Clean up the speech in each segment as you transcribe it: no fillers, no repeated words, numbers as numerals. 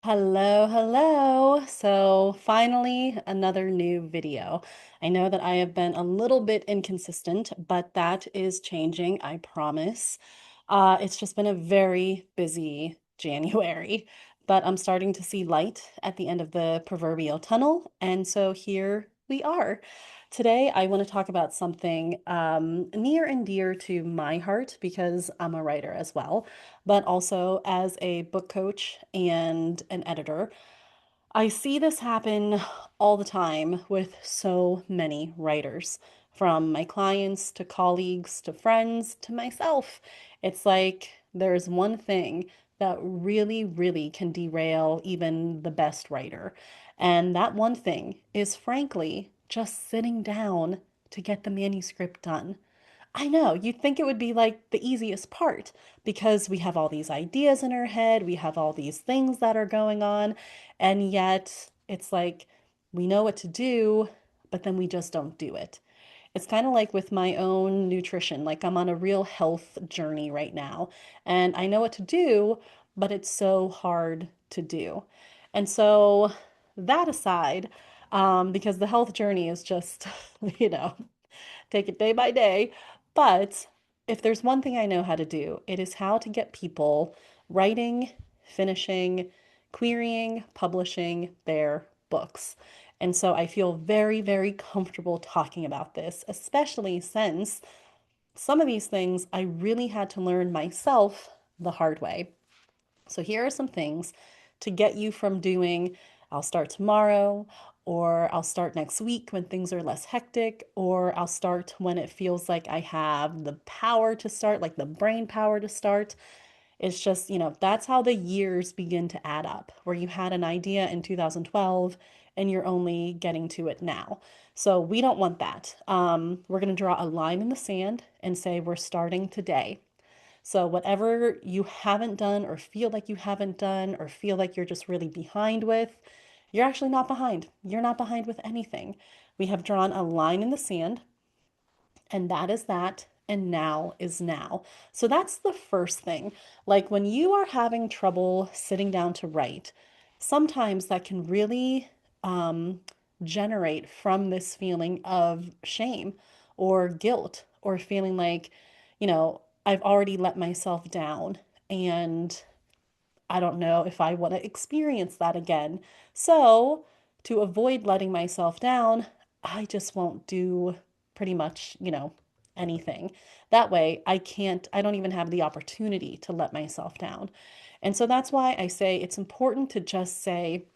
Hello, hello. So finally, another new video. I know that I have been a little bit inconsistent, but that is changing, I promise. It's just been a very busy January, but I'm starting to see light at the end of the proverbial tunnel, and so here we are. Today, I want to talk about something near and dear to my heart because I'm a writer as well, but also as a book coach and an editor. I see this happen all the time with so many writers, from my clients to colleagues to friends to myself. It's like there's one thing that really, really can derail even the best writer. And that one thing is, frankly, just sitting down to get the manuscript done. I know, you'd think it would be like the easiest part because we have all these ideas in our head, we have all these things that are going on, and yet it's like we know what to do, but then we just don't do it. It's kind of like with my own nutrition, like I'm on a real health journey right now, and I know what to do, but it's so hard to do. And so, that aside, because the health journey is just, you know, take it day by day. But if there's one thing I know how to do, it is how to get people writing, finishing, querying, publishing their books. And so I feel very, very comfortable talking about this, especially since some of these things I really had to learn myself the hard way. So here are some things to get you from doing, I'll start tomorrow, or I'll start next week when things are less hectic, or I'll start when it feels like I have the power to start, like the brain power to start. It's just, that's how the years begin to add up, where you had an idea in 2012 and you're only getting to it now. So we don't want that. We're going to draw a line in the sand and say we're starting today. So, whatever you haven't done, or feel like you haven't done, or feel like you're just really behind with, you're actually not behind. You're not behind with anything. We have drawn a line in the sand, and that is that. And now is now. So, that's the first thing. Like when you are having trouble sitting down to write, sometimes that can really um, generate from this feeling of shame or guilt or feeling like, I've already let myself down and I don't know if I want to experience that again. So, to avoid letting myself down, I just won't do pretty much, anything. That way, I don't even have the opportunity to let myself down. And so that's why I say it's important to just say,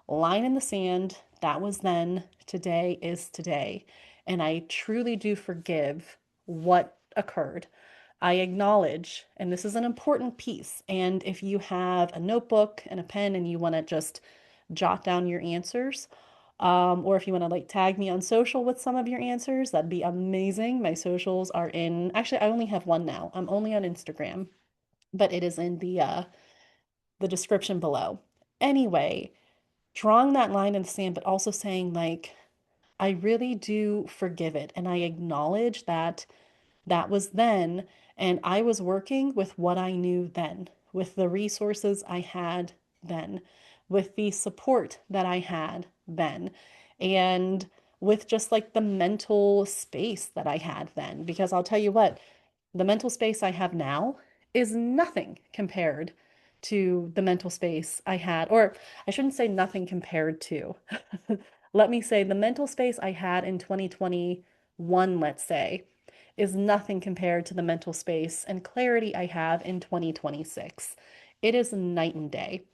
line in the sand, that was then, today is today. And I truly do forgive what occurred. I acknowledge, and this is an important piece. And if you have a notebook and a pen and you want to just jot down your answers, or if you want to like tag me on social with some of your answers, that'd be amazing. My socials are actually, I only have one now. I'm only on Instagram, but it is in the description below. Anyway, drawing that line in the sand, but also saying like, I really do forgive it, and I acknowledge that that was then, and I was working with what I knew then, with the resources I had then, with the support that I had then, and with just like the mental space that I had then. Because I'll tell you what, the mental space I have now is nothing compared to the mental space I had, or I shouldn't say nothing compared to. Let me say the mental space I had in 2021, let's say, is nothing compared to the mental space and clarity I have in 2026. It is night and day.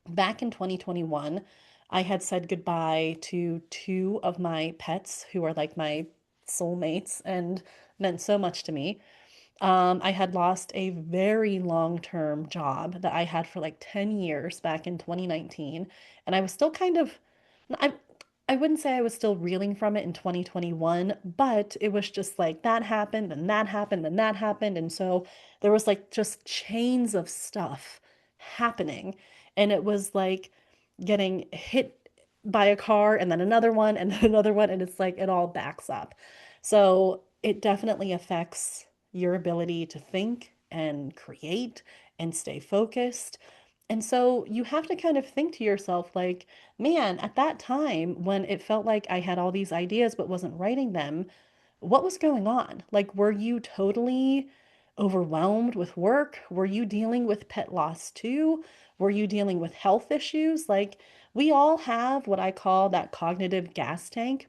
Back in 2021, I had said goodbye to two of my pets who are like my soulmates and meant so much to me. I had lost a very long-term job that I had for like 10 years back in 2019, and I was still kind of, I, I wouldn't say I was still reeling from it in 2021, but it was just like that happened and that happened and that happened. And so there was like just chains of stuff happening. And it was like getting hit by a car and then another one and then another one. And it's like it all backs up. So it definitely affects your ability to think and create and stay focused. And so you have to kind of think to yourself, like, man, at that time when it felt like I had all these ideas but wasn't writing them, what was going on? Like, were you totally overwhelmed with work? Were you dealing with pet loss too? Were you dealing with health issues? Like, we all have what I call that cognitive gas tank.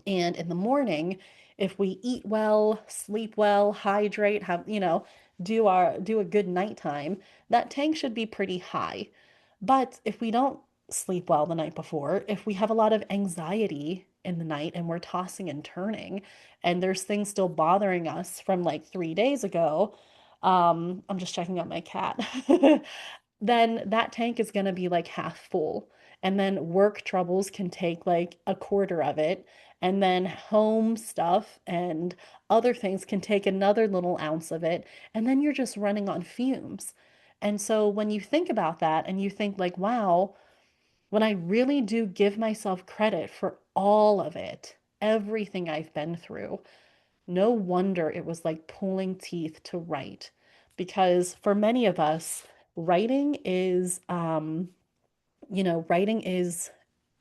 And in the morning, if we eat well, sleep well, hydrate, have, do a good nighttime, that tank should be pretty high. But if we don't sleep well the night before, if we have a lot of anxiety in the night and we're tossing and turning, and there's things still bothering us from like 3 days ago, I'm just checking out my cat. Then that tank is going to be like half full. And then work troubles can take like a quarter of it. And then home stuff and other things can take another little ounce of it. And then you're just running on fumes. And so when you think about that and you think, like, wow, when I really do give myself credit for all of it, everything I've been through, no wonder it was like pulling teeth to write. Because for many of us, writing is, writing is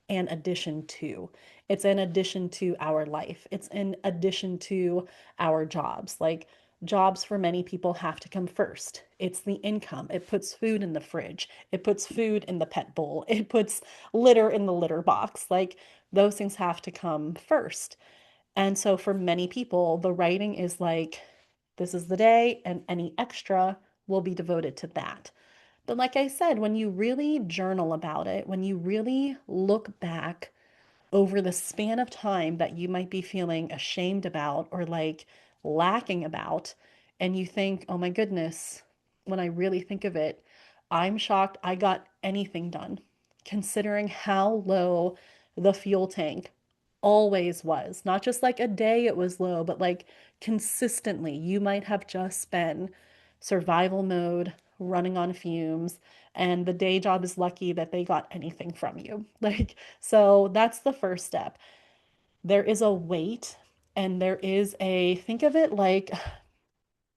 an addition to. It's an addition to our life. It's an addition to our jobs. Like, jobs for many people have to come first. It's the income. It puts food in the fridge. It puts food in the pet bowl. It puts litter in the litter box. Like, those things have to come first. And so for many people, the writing is like, this is the day, and any extra will be devoted to that. But like I said, when you really journal about it, when you really look back over the span of time that you might be feeling ashamed about or like lacking about, and you think, oh my goodness, when I really think of it, I'm shocked I got anything done, considering how low the fuel tank always was. Not just like a day it was low, but like consistently. You might have just been survival mode, running on fumes, and the day job is lucky that they got anything from you. Like, so that's the first step. There is a weight, and there is a, think of it like,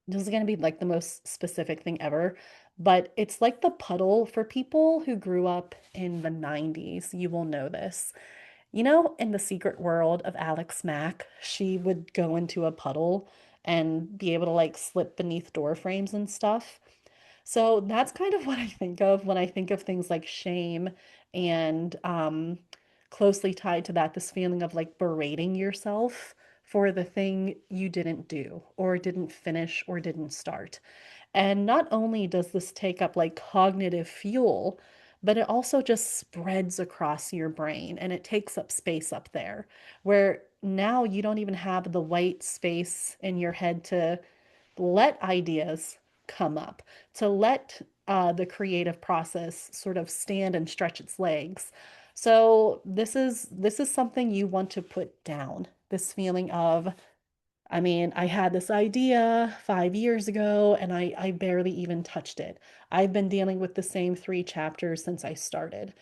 this is going to be like the most specific thing ever, but it's like the puddle for people who grew up in the 90s. You will know this. In the secret world of Alex Mack, she would go into a puddle and be able to like slip beneath door frames and stuff. So that's kind of what I think of when I think of things like shame and closely tied to that, this feeling of like berating yourself for the thing you didn't do or didn't finish or didn't start. And not only does this take up like cognitive fuel, but it also just spreads across your brain and it takes up space up there where now you don't even have the white space in your head to let ideas come up, to let the creative process sort of stand and stretch its legs. So this is something you want to put down. This feeling of, I mean, I had this idea 5 years ago and I barely even touched it. I've been dealing with the same 3 chapters since I started.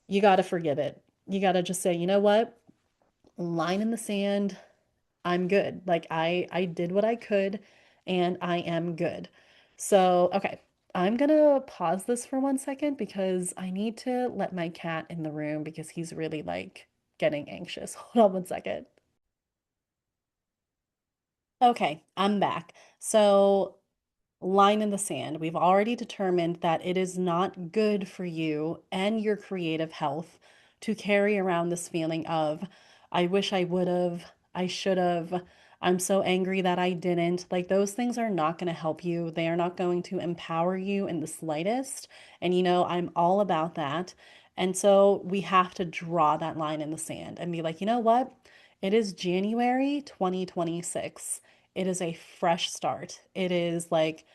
You got to forgive it. You got to just say, you know what? Line in the sand. I'm good. Like I did what I could and I am good. So, okay. I'm gonna pause this for 1 second because I need to let my cat in the room because he's really like getting anxious. Hold on 1 second. Okay, I'm back. So, line in the sand. We've already determined that it is not good for you and your creative health to carry around this feeling of, I wish I would have, I should have, I'm so angry that I didn't. Like, those things are not going to help you. They are not going to empower you in the slightest. And I'm all about that. And so we have to draw that line in the sand and be like, you know what? It is January 2026. It is a fresh start. It is like,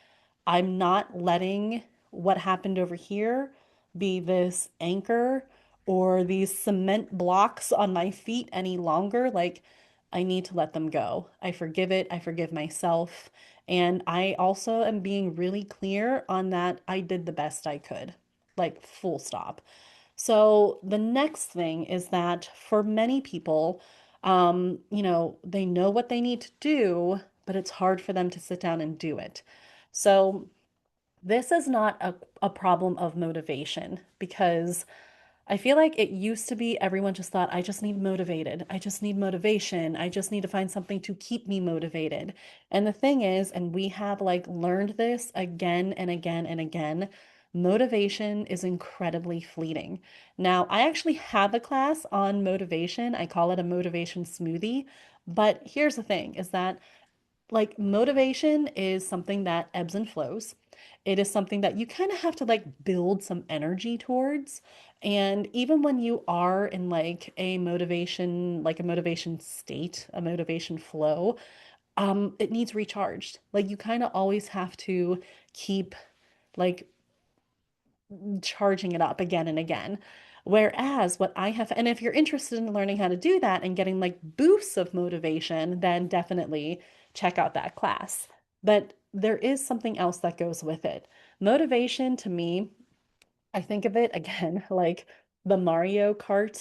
I'm not letting what happened over here be this anchor or these cement blocks on my feet any longer. Like, I need to let them go. I forgive it. I forgive myself. And I also am being really clear on that I did the best I could, like, full stop. So the next thing is that for many people, they know what they need to do, but it's hard for them to sit down and do it. So This is not a problem of motivation because I feel like it used to be everyone just thought, I just need motivated. I just need motivation. I just need to find something to keep me motivated. And the thing is, and we have like learned this again and again and again, motivation is incredibly fleeting. Now, I actually have a class on motivation. I call it a motivation smoothie. But here's the thing is that like motivation is something that ebbs and flows. It is something that you kind of have to like build some energy towards. And even when you are in like a motivation state, a motivation flow, it needs recharged. Like you kind of always have to keep like charging it up again and again. Whereas what I have, and if you're interested in learning how to do that and getting like boosts of motivation, then definitely check out that class. But there is something else that goes with it. Motivation to me, I think of it again like the Mario Kart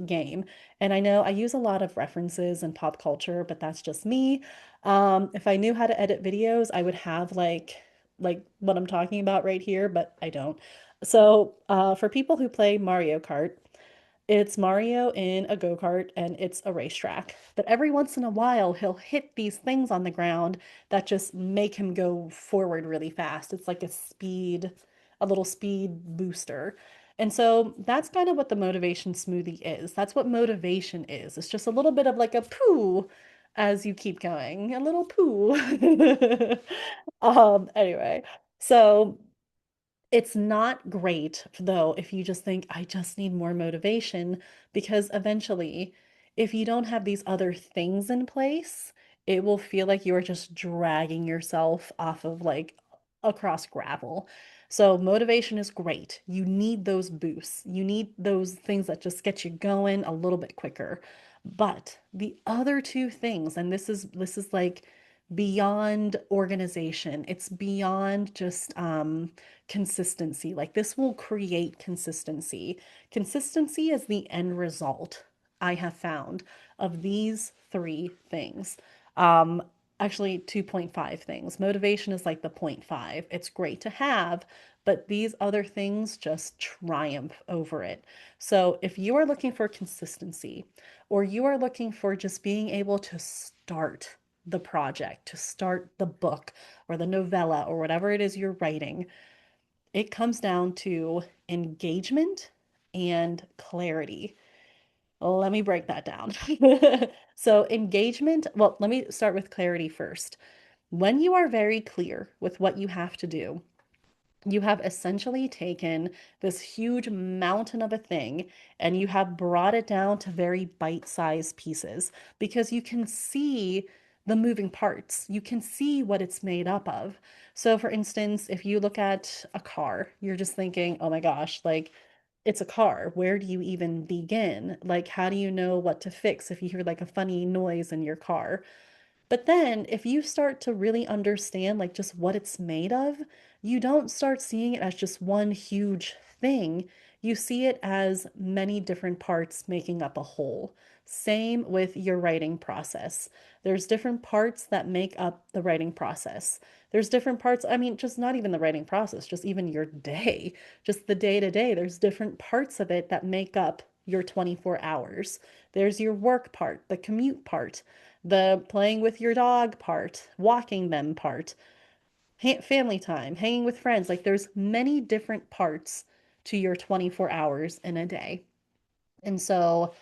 game. And I know I use a lot of references in pop culture, but that's just me. If I knew how to edit videos, I would have like what I'm talking about right here, but I don't. So, for people who play Mario Kart, it's Mario in a go-kart and it's a racetrack. But every once in a while, he'll hit these things on the ground that just make him go forward really fast. It's like a little speed booster. And so that's kind of what the motivation smoothie is. That's what motivation is. It's just a little bit of like a poo as you keep going, a little poo. Anyway, so it's not great, though, if you just think, I just need more motivation, because eventually, if you don't have these other things in place, it will feel like you are just dragging yourself off of like across gravel. So, motivation is great. You need those boosts. You need those things that just get you going a little bit quicker. But the other two things, and this is like beyond organization. It's beyond just consistency. Like this will create consistency. Consistency is the end result I have found of these three things. Um, Actually 2.5 things. Motivation is like the point 0.5. It's great to have, but these other things just triumph over it. So if you are looking for consistency or you are looking for just being able to start the project, to start the book or the novella or whatever it is you're writing, it comes down to engagement and clarity. Let me break that down. So, engagement, well, let me start with clarity first. When you are very clear with what you have to do, you have essentially taken this huge mountain of a thing and you have brought it down to very bite-sized pieces because you can see the moving parts. You can see what it's made up of. So, for instance, if you look at a car, you're just thinking, oh my gosh, like it's a car. Where do you even begin? Like, how do you know what to fix if you hear like a funny noise in your car? But then if you start to really understand like just what it's made of, you don't start seeing it as just one huge thing. You see it as many different parts making up a whole. Same with your writing process. There's different parts that make up the writing process. There's different parts, I mean, just not even the writing process, just even your day, just the day to day. There's different parts of it that make up your 24 hours. There's your work part, the commute part, the playing with your dog part, walking them part, family time, hanging with friends. Like there's many different parts to your 24 hours in a day. And so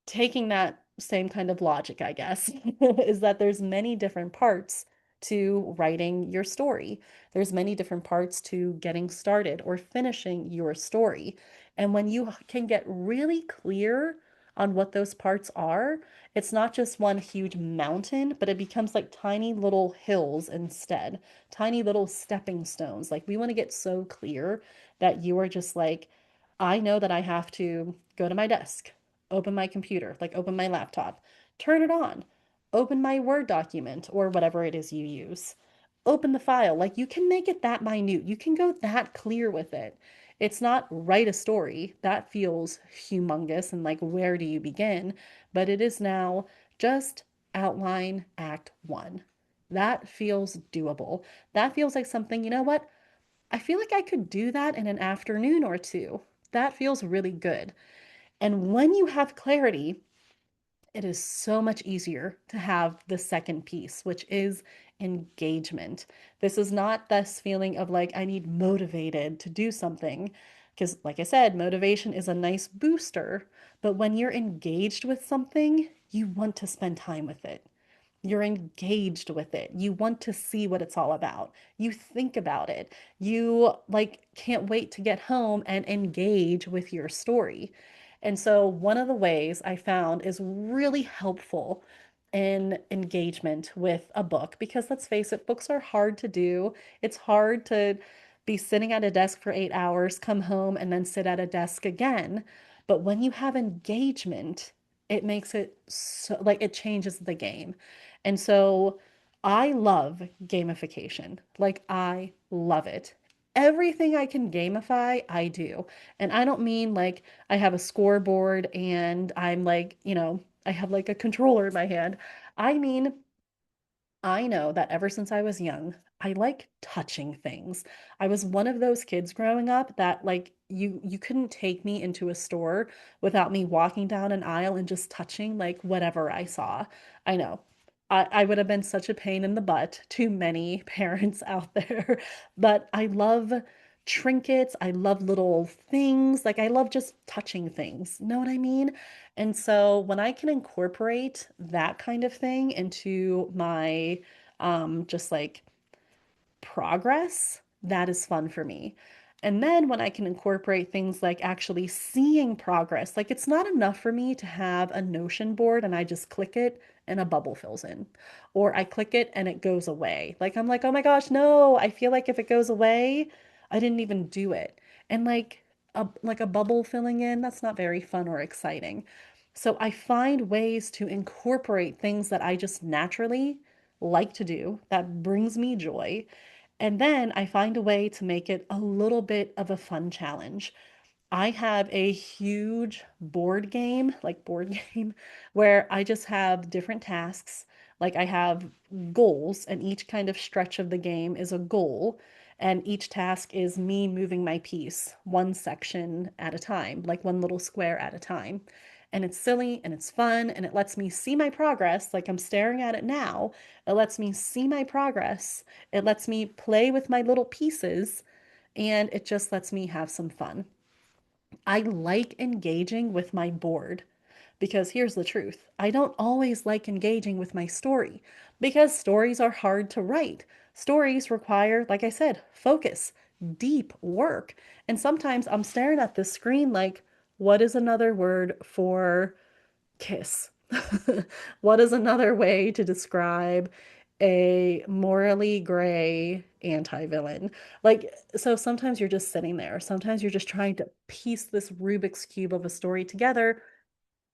taking that same kind of logic, I guess, is that there's many different parts to writing your story. There's many different parts to getting started or finishing your story. And when you can get really clear on what those parts are, it's not just one huge mountain, but it becomes like tiny little hills instead, tiny little stepping stones. Like we want to get so clear that you are just like, I know that I have to go to my desk, open my computer, like open my laptop, turn it on, open my Word document or whatever it is you use, open the file. Like you can make it that minute. You can go that clear with it. It's not write a story. That feels humongous and like where do you begin? But it is now just outline Act 1. That feels doable. That feels like something, you know what? I feel like I could do that in an afternoon or two. That feels really good. And when you have clarity, it is so much easier to have the second piece, which is engagement. This is not this feeling of like, I need motivated to do something. Because, like I said, motivation is a nice booster. But when you're engaged with something, you want to spend time with it. You're engaged with it. You want to see what it's all about. You think about it. You like can't wait to get home and engage with your story. And so one of the ways I found is really helpful in engagement with a book because let's face it, books are hard to do. It's hard to be sitting at a desk for 8 hours, come home and then sit at a desk again. But when you have engagement, it makes it so like it changes the game. And so I love gamification. Like, I love it. Everything I can gamify, I do. And I don't mean like I have a scoreboard and I'm like, I have like a controller in my hand. I mean, I know that ever since I was young, I like touching things. I was one of those kids growing up that like you couldn't take me into a store without me walking down an aisle and just touching like whatever I saw. I know. I would have been such a pain in the butt to many parents out there, but I love trinkets. I love little things. Like I love just touching things. Know what I mean? And so when I can incorporate that kind of thing into my just like progress, that is fun for me. And then when I can incorporate things like actually seeing progress, like it's not enough for me to have a Notion board and I just click it and a bubble fills in, or I click it and it goes away. Like I'm like, oh my gosh, no, I feel like if it goes away, I didn't even do it. And like a bubble filling in, that's not very fun or exciting. So I find ways to incorporate things that I just naturally like to do that brings me joy and then I find a way to make it a little bit of a fun challenge. I have a huge board game, where I just have different tasks. Like I have goals, and each kind of stretch of the game is a goal. And each task is me moving my piece one section at a time, like one little square at a time. And it's silly and it's fun and it lets me see my progress, like I'm staring at it now. It lets me see my progress. It lets me play with my little pieces, and it just lets me have some fun. I like engaging with my board because here's the truth. I don't always like engaging with my story because stories are hard to write. Stories require, like I said, focus, deep work. And sometimes I'm staring at this screen like, what is another word for kiss? What is another way to describe a morally gray anti-villain? Like, so sometimes you're just sitting there. Sometimes you're just trying to piece this Rubik's Cube of a story together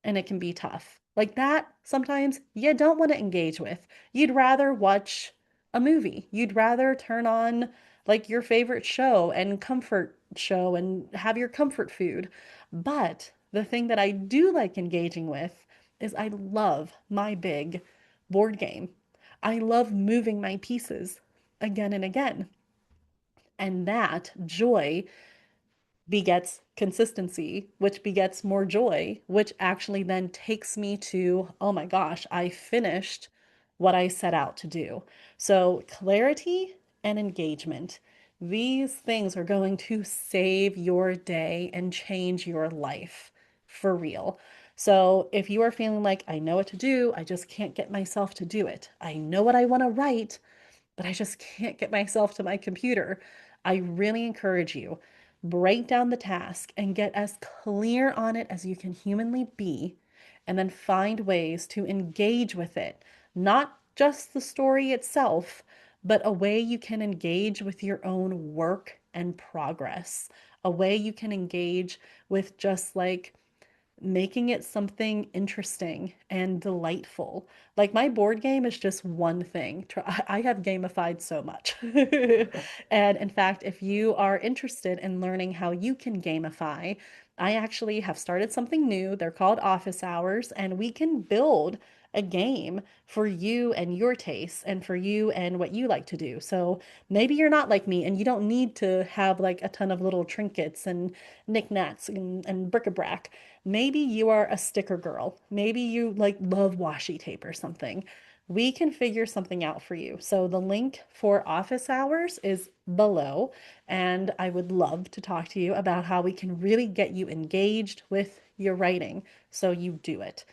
and it can be tough. Like that, sometimes you don't want to engage with. You'd rather watch a movie. You'd rather turn on like your favorite show and comfort show and have your comfort food. But the thing that I do like engaging with is I love my big board game. I love moving my pieces again and again. And that joy begets consistency, which begets more joy, which actually then takes me to, oh my gosh, I finished what I set out to do. So, clarity and engagement. These things are going to save your day and change your life for real. So, if you are feeling like, I know what to do, I just can't get myself to do it, I know what I want to write, but I just can't get myself to my computer. I really encourage you, break down the task and get as clear on it as you can humanly be, and then find ways to engage with it. Not just the story itself, but a way you can engage with your own work and progress, a way you can engage with just like making it something interesting and delightful. Like my board game is just one thing. I have gamified so much. And in fact, if you are interested in learning how you can gamify, I actually have started something new. They're called office hours, and we can build a game for you and your tastes and for you and what you like to do. So maybe you're not like me and you don't need to have like a ton of little trinkets and knickknacks and bric-a-brac. Maybe you are a sticker girl. Maybe you like love washi tape or something. We can figure something out for you. So the link for office hours is below, and I would love to talk to you about how we can really get you engaged with your writing so you do it.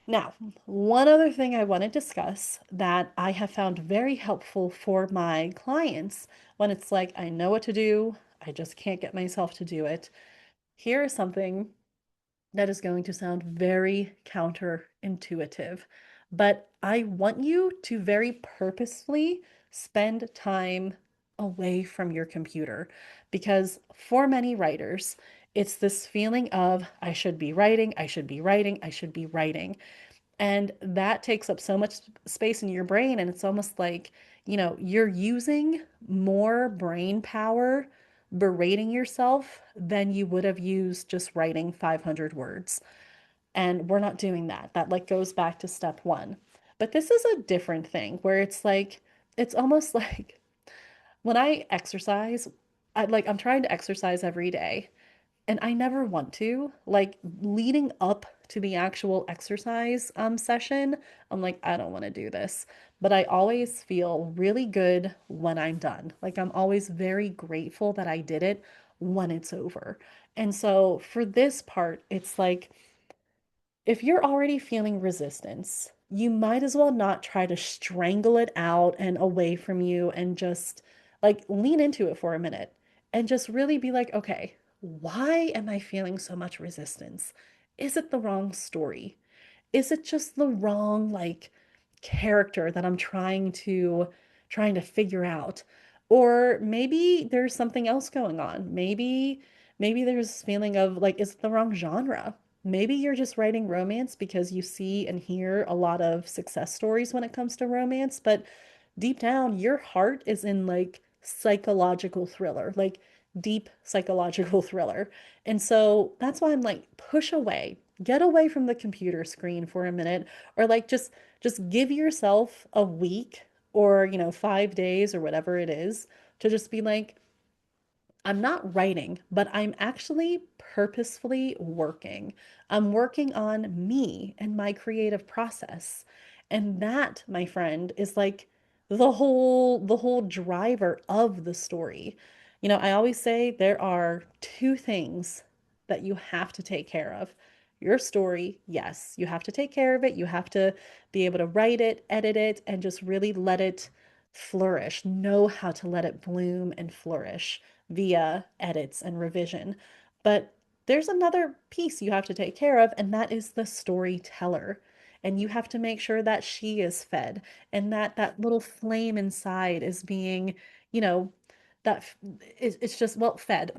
Now, one other thing I want to discuss that I have found very helpful for my clients when it's like, I know what to do, I just can't get myself to do it. Here is something that is going to sound very counterintuitive, but I want you to very purposefully spend time away from your computer because for many writers, it's this feeling of I should be writing, I should be writing, I should be writing. And that takes up so much space in your brain. And it's almost like, you're using more brain power berating yourself than you would have used just writing 500 words. And we're not doing that. That like goes back to step one. But this is a different thing where it's like, it's almost like when I exercise, I'm trying to exercise every day. And I never want to. Like leading up to the actual exercise session, I'm like, I don't want to do this. But I always feel really good when I'm done. Like I'm always very grateful that I did it when it's over. And so for this part, it's like if you're already feeling resistance, you might as well not try to strangle it out and away from you and just like lean into it for a minute and just really be like, okay, why am I feeling so much resistance? Is it the wrong story? Is it just the wrong like character that I'm trying to figure out? Or maybe there's something else going on. Maybe there's this feeling of like, is it the wrong genre? Maybe you're just writing romance because you see and hear a lot of success stories when it comes to romance, but deep down, your heart is in like psychological thriller, like deep psychological thriller. And so that's why I'm like, push away, get away from the computer screen for a minute, or like just give yourself a week or 5 days or whatever it is to just be like, I'm not writing, but I'm actually purposefully working. I'm working on me and my creative process. And that, my friend, is like the whole driver of the story. I always say there are two things that you have to take care of. Your story, yes, you have to take care of it. You have to be able to write it, edit it, and just really let it flourish. Know how to let it bloom and flourish via edits and revision. But there's another piece you have to take care of, and that is the storyteller. And you have to make sure that she is fed and that that little flame inside is being, you know, that it's just, well, fed.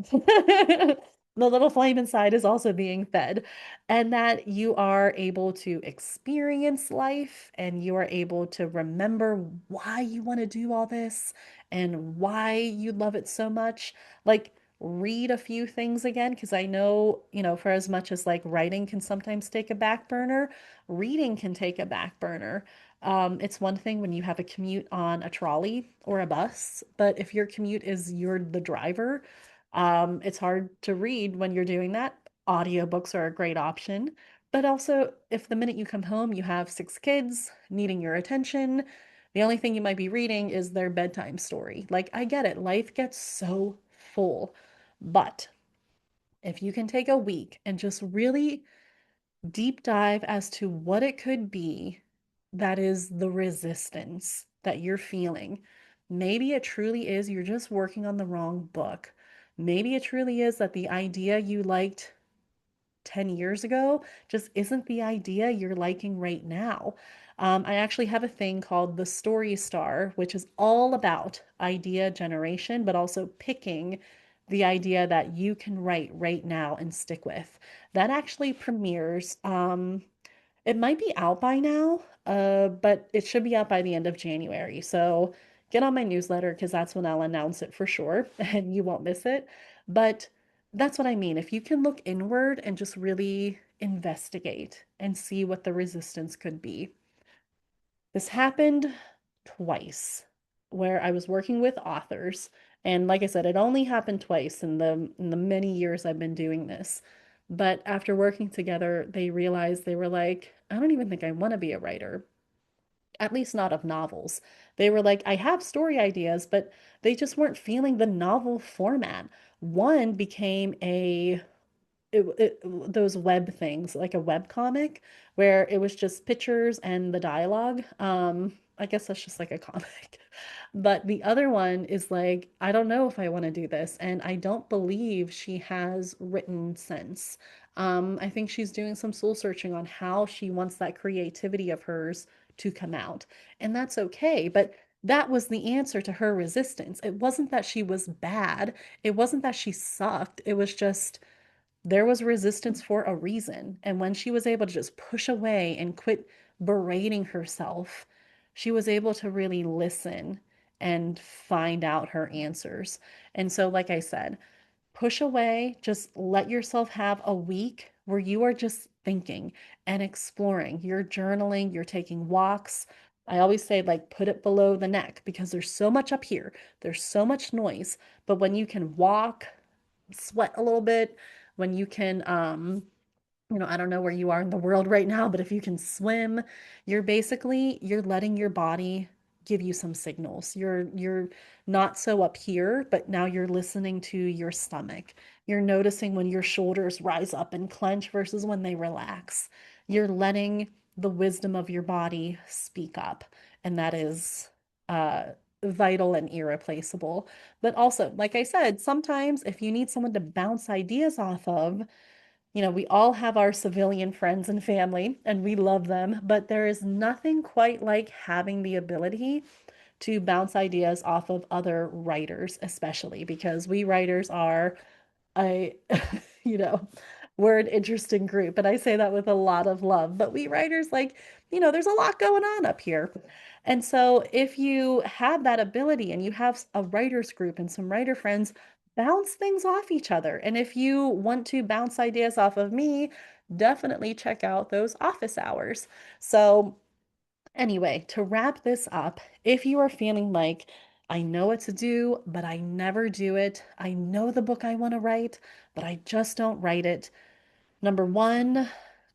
The little flame inside is also being fed, and that you are able to experience life and you are able to remember why you want to do all this and why you love it so much. Like, read a few things again, because I know, for as much as like writing can sometimes take a back burner, reading can take a back burner. It's one thing when you have a commute on a trolley or a bus, but if your commute is you're the driver, it's hard to read when you're doing that. Audiobooks are a great option. But also, if the minute you come home, you have six kids needing your attention, the only thing you might be reading is their bedtime story. Like, I get it, life gets so full. But if you can take a week and just really deep dive as to what it could be that is the resistance that you're feeling. Maybe it truly is you're just working on the wrong book. Maybe it truly is that the idea you liked 10 years ago just isn't the idea you're liking right now. I actually have a thing called the Story Star, which is all about idea generation, but also picking the idea that you can write right now and stick with. That actually premieres. It might be out by now, but it should be out by the end of January. So get on my newsletter because that's when I'll announce it for sure and you won't miss it. But that's what I mean. If you can look inward and just really investigate and see what the resistance could be. This happened twice where I was working with authors. And like I said, it only happened twice in the many years I've been doing this. But after working together, they realized they were like, I don't even think I want to be a writer, at least not of novels. They were like, I have story ideas, but they just weren't feeling the novel format. One became those web things, like a web comic, where it was just pictures and the dialogue. I guess that's just like a comic. But the other one is like, I don't know if I want to do this, and I don't believe she has written since. I think she's doing some soul searching on how she wants that creativity of hers to come out, and that's okay. But that was the answer to her resistance. It wasn't that she was bad. It wasn't that she sucked. It was just there was resistance for a reason. And when she was able to just push away and quit berating herself, she was able to really listen and find out her answers. And so, like I said, push away, just let yourself have a week where you are just thinking and exploring. You're journaling, you're taking walks. I always say, like, put it below the neck because there's so much up here, there's so much noise. But when you can walk, sweat a little bit, when you can I don't know where you are in the world right now, but if you can swim, you're letting your body give you some signals. You're not so up here, but now you're listening to your stomach. You're noticing when your shoulders rise up and clench versus when they relax. You're letting the wisdom of your body speak up, and that is uh vital and irreplaceable. But also, like I said, sometimes if you need someone to bounce ideas off of, we all have our civilian friends and family, and we love them, but there is nothing quite like having the ability to bounce ideas off of other writers, especially because we writers are I, you know, we're an interesting group, and I say that with a lot of love. But we writers, like, there's a lot going on up here. And so if you have that ability and you have a writers group and some writer friends, bounce things off each other. And if you want to bounce ideas off of me, definitely check out those office hours. So anyway, to wrap this up, if you are feeling like, I know what to do, but I never do it, I know the book I want to write, but I just don't write it. Number one,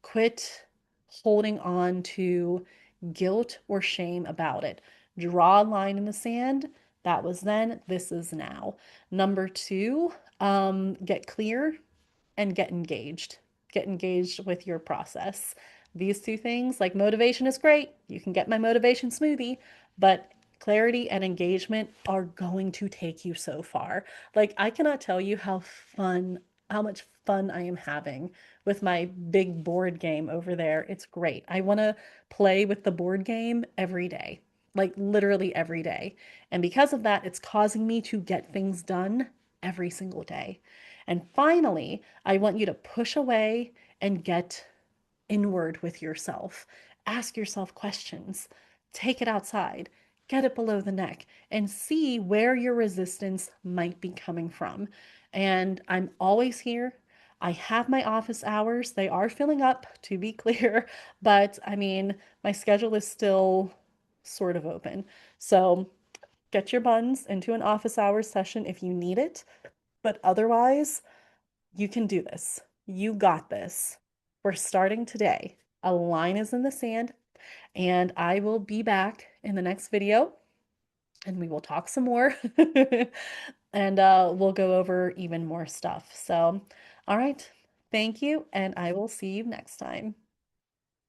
quit holding on to guilt or shame about it. Draw a line in the sand. That was then, this is now. Number two, get clear and get engaged. Get engaged with your process. These two things, like motivation is great. You can get my motivation smoothie, but clarity and engagement are going to take you so far. Like, I cannot tell you how much fun I am having with my big board game over there. It's great. I want to play with the board game every day, like literally every day. And because of that, it's causing me to get things done every single day. And finally, I want you to push away and get inward with yourself. Ask yourself questions. Take it outside. Get it below the neck and see where your resistance might be coming from. And I'm always here. I have my office hours. They are filling up, to be clear, but I mean, my schedule is still sort of open. So get your buns into an office hours session if you need it. But otherwise, you can do this. You got this. We're starting today. A line is in the sand, and I will be back in the next video and we will talk some more and we'll go over even more stuff. So, all right. Thank you, and I will see you next time.